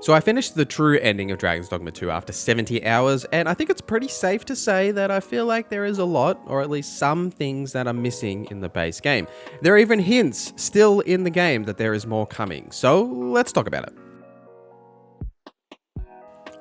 So I finished the true ending of Dragon's Dogma 2 after 70 hours, and I think it's pretty safe to say that I feel like there is a lot, or at least some things that are missing in the base game. There are even hints still in the game that there is more coming, so let's talk about it.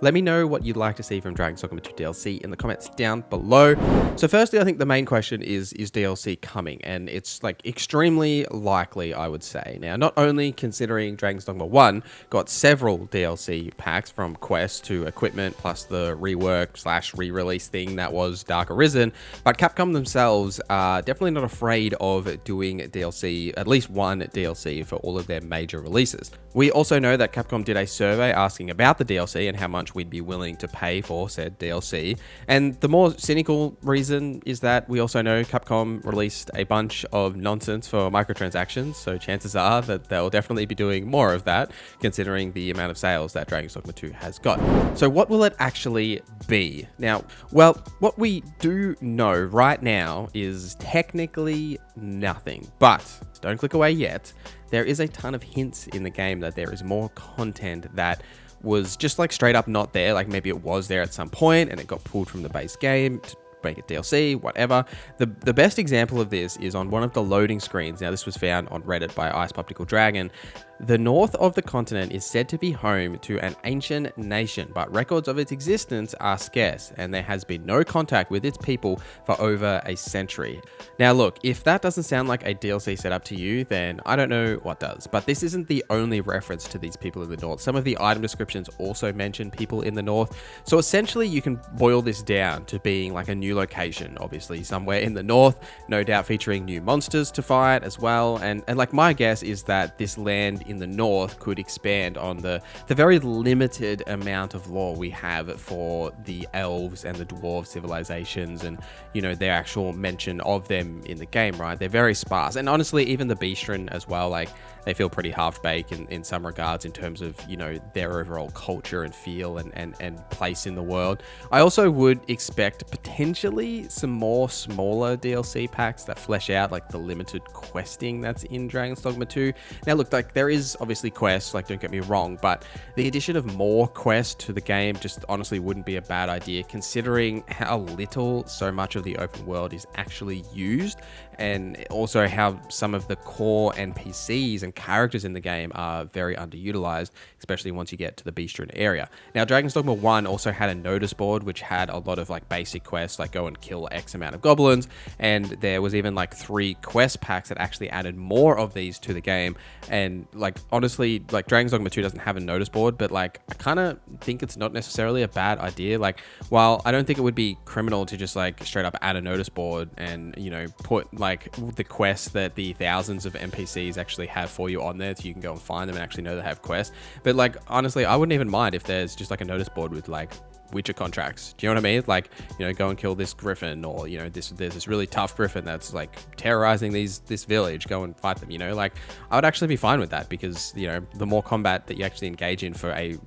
Let me know what you'd like to see from Dragon's Dogma 2 DLC in the comments down below. So firstly, I think the main question is DLC coming? And it's like extremely likely, I would say. Now, not only considering Dragon's Dogma 1 got several DLC packs from quests to equipment, plus the rework / re-release thing that was Dark Arisen, but Capcom themselves are definitely not afraid of doing DLC, at least one DLC for all of their major releases. We also know that Capcom did a survey asking about the DLC and how much we'd be willing to pay for said DLC. And the more cynical reason is that we also know Capcom released a bunch of nonsense for microtransactions, so chances are that they'll definitely be doing more of that, considering the amount of sales that Dragon's Dogma 2 has got. So what will it actually be? Now, well, what we do know right now is technically nothing, but don't click away yet. There is a ton of hints in the game that there is more content that was just like straight up not there. Like maybe it was there at some point and it got pulled from the base game to make it DLC, whatever. The best example of this is on one of the loading screens. Now this was found on Reddit by Ice Poptical Dragon. The north of the continent is said to be home to an ancient nation, but records of its existence are scarce, and there has been no contact with its people for over a century. Now look, if that doesn't sound like a DLC setup to you, then I don't know what does. But this isn't the only reference to these people in the north. Some of the item descriptions also mention people in the north. So essentially you can boil this down to being like a new location, obviously somewhere in the north, no doubt featuring new monsters to fight as well. And like my guess is that this land in the north could expand on the very limited amount of lore we have for the elves and the dwarf civilizations, and you know their actual mention of them in the game, right? They're very sparse, and honestly even the Beastren as well, like they feel pretty half-baked in some regards in terms of, you know, their overall culture and feel and place in the world. I also would expect potentially some more smaller DLC packs that flesh out like the limited questing that's in Dragon's Dogma 2. Now look, like there is obviously quests, like don't get me wrong, but the addition of more quests to the game just honestly wouldn't be a bad idea, considering how little so much of the open world is actually used, and also how some of the core NPCs and characters in the game are very underutilized, especially once you get to the Beastren area. Now, Dragon's Dogma 1 also had a notice board, which had a lot of like basic quests, like go and kill X amount of goblins, and there was even like 3 quest packs that actually added more of these to the game. And like, honestly, like Dragon's Dogma 2 doesn't have a notice board, but like, I kind of think it's not necessarily a bad idea. Like, while I don't think it would be criminal to just like straight up add a notice board and, you know, put like the quests that the thousands of NPCs actually have for you on there so you can go and find them and actually know they have quests. But like, honestly, I wouldn't even mind if there's just like a notice board with like Witcher contracts. Do you know what I mean? Like, you know, go and kill this griffin, or, you know, there's this really tough griffin that's like terrorizing this village, go and fight them, you know? Like, I would actually be fine with that, because, you know, the more combat that you actually engage in for a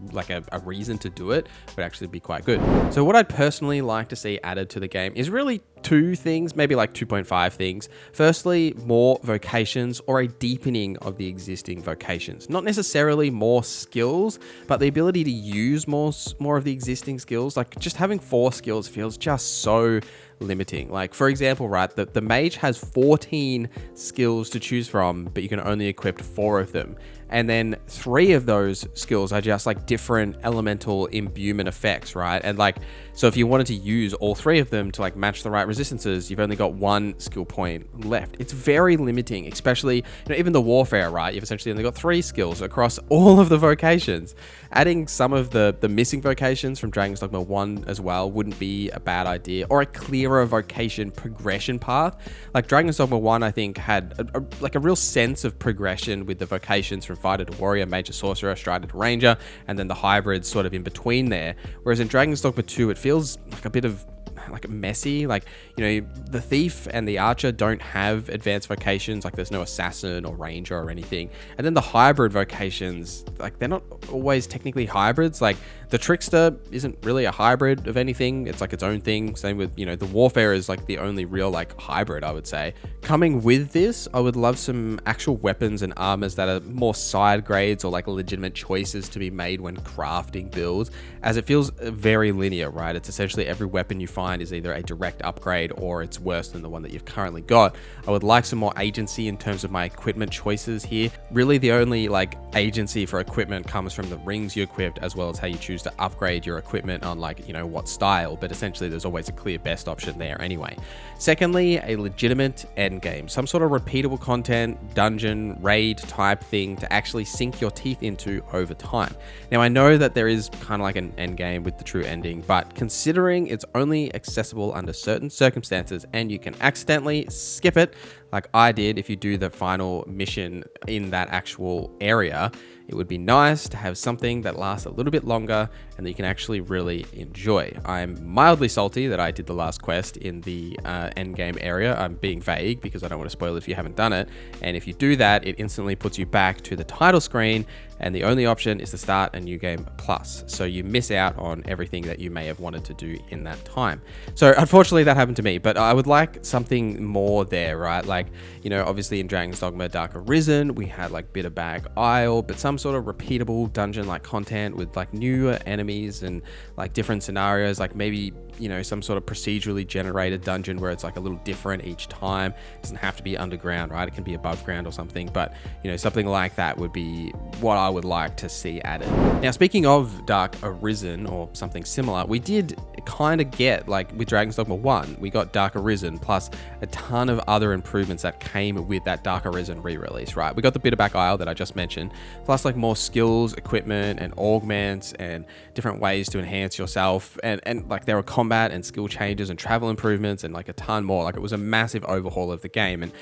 reason to do it would actually be quite good. So what I'd personally like to see added to the game is really 2 things, maybe like 2.5 things. Firstly, more vocations, or a deepening of the existing vocations. Not necessarily more skills, but the ability to use more of the existing skills. Like just having 4 skills feels just so limiting. Like, for example, right, the mage has 14 skills to choose from, but you can only equip 4 of them. And then 3 of those skills are just like different elemental imbuement effects, right? And like, so if you wanted to use all 3 of them to like match the right resistances, you've only got 1 skill point left. It's very limiting, especially, you know, even the warfare, right? You've essentially only got 3 skills across all of the vocations. Adding some of the missing vocations from Dragon's Dogma 1 as well wouldn't be a bad idea, or a clearer vocation progression path. Like Dragon's Dogma 1, I think, had a real sense of progression with the vocations from fighter to warrior, mage to sorcerer, strider to ranger, and then the hybrids sort of in between there. Whereas in Dragon's Dogma 2, it feels like a bit of like messy. Like, you know, the thief and the archer don't have advanced vocations. Like there's no assassin or ranger or anything. And then the hybrid vocations, like they're not always technically hybrids. Like the trickster isn't really a hybrid of anything. It's like its own thing. Same with, you know, the warfare is like the only real like hybrid, I would say. Coming with this, I would love some actual weapons and armors that are more side grades or like legitimate choices to be made when crafting builds, as it feels very linear, right? It's essentially every weapon you find is either a direct upgrade or it's worse than the one that you've currently got. I would like some more agency in terms of my equipment choices here. Really, the only like agency for equipment comes from the rings you equipped, as well as how you choose to upgrade your equipment on like, you know, what style, but essentially there's always a clear best option there anyway. Secondly, a legitimate end game, some sort of repeatable content, dungeon, raid type thing to actually sink your teeth into over time. Now, I know that there is kind of like an end game with the true ending, but considering it's only accessible under certain circumstances and you can accidentally skip it, like I did if you do the final mission in that actual area, it would be nice to have something that lasts a little bit longer and that you can actually really enjoy. I'm mildly salty that I did the last quest in the end game area. I'm being vague because I don't want to spoil it if you haven't done it. And if you do that, it instantly puts you back to the title screen, and the only option is to start a new game plus. So you miss out on everything that you may have wanted to do in that time. So unfortunately that happened to me, but I would like something more there, right? Like, you know, obviously in Dragon's Dogma Dark Arisen, we had like Bitterbag Isle, but some sort of repeatable dungeon-like content with like newer enemies and like different scenarios, like maybe, you know, some sort of procedurally generated dungeon where it's like a little different each time. It doesn't have to be underground, right? It can be above ground or something, but you know, something like that would be what I would like to see added. Now, speaking of Dark Arisen or something similar, we did kind of get, like with Dragon's Dogma 1, we got Dark Arisen plus a ton of other improvements that came with that Dark Arisen re-release, right? We got the Bitterback Isle that I just mentioned, plus like more skills, equipment, and augments, and different ways to enhance yourself, and like there were combat and skill changes and travel improvements and like a ton more. Like it was a massive overhaul of the game, and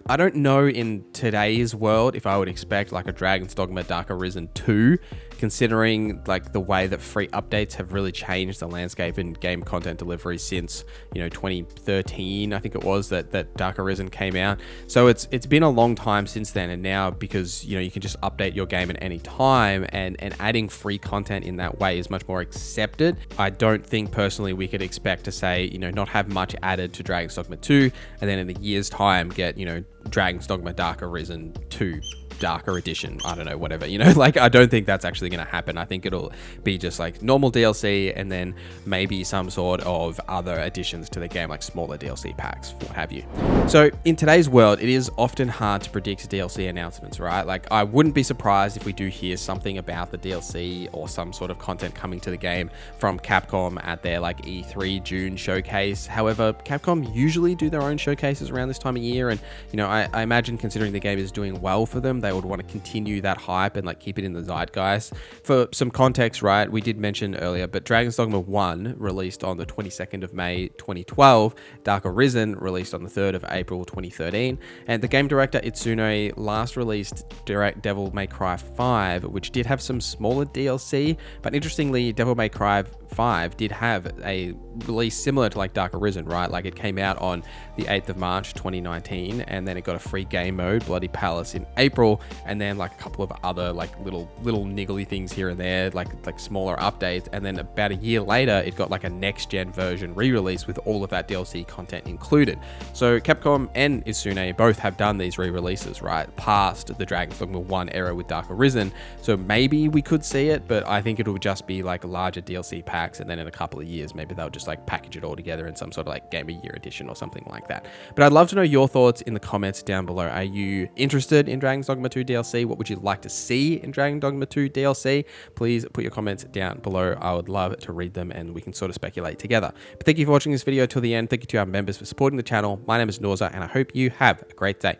I don't know in today's world if I would expect like a Dragon's Dogma Dark Arisen 2, considering like the way that free updates have really changed the landscape in game content delivery since, you know, 2013, I think it was that Dark Arisen came out. So it's been a long time since then, and now because, you know, you can just update your game at any time, and adding free content in that way is much more accepted. I don't think personally we could expect to say, you know, not have much added to Dragon's Dogma 2 and then in a year's time get, you know, Dragon's Dogma Dark Arisen 2 Darker Edition, I don't know, whatever, you know, like I don't think that's actually going to happen. I think it'll be just like normal DLC and then maybe some sort of other additions to the game, like smaller DLC packs, what have you. So in today's world, it is often hard to predict DLC announcements, right? Like I wouldn't be surprised if we do hear something about the DLC or some sort of content coming to the game from Capcom at their like E3 June showcase. However, Capcom usually do their own showcases around this time of year, and you know, I imagine considering the game is doing well for them, they would want to continue that hype and like keep it in the zeitgeist. For some context, right, we did mention earlier, but Dragon's Dogma 1 released on the 22nd of May 2012, Dark Arisen released on the 3rd of April 2013, and the game director Itsune last released Direct Devil May Cry 5, which did have some smaller DLC, but interestingly, Devil May Cry 5 did have a release similar to like Dark Arisen, right? Like it came out on the 8th of March 2019, and then it got a free game mode, Bloody Palace, in April, and then like a couple of other like little niggly things here and there, like smaller updates, and then about a year later it got like a next gen version re-release with all of that DLC content included. So Capcom and Itsune both have done these re-releases, right, past the Dragon's Dogma 1 era with Dark Arisen, so maybe we could see it, but I think it'll just be like larger DLC packs, and then in a couple of years maybe they'll just like package it all together in some sort of like Game of Year edition or something like that. But I'd love to know your thoughts in the comments down below. Are you interested in Dragon's Dogma 2 DLC? What would you like to see in Dragon's Dogma 2 DLC? Please put your comments down below. I would love to read them and we can sort of speculate together. But thank you for watching this video till the end. Thank you to our members for supporting the channel. My name is Norza, and I hope you have a great day.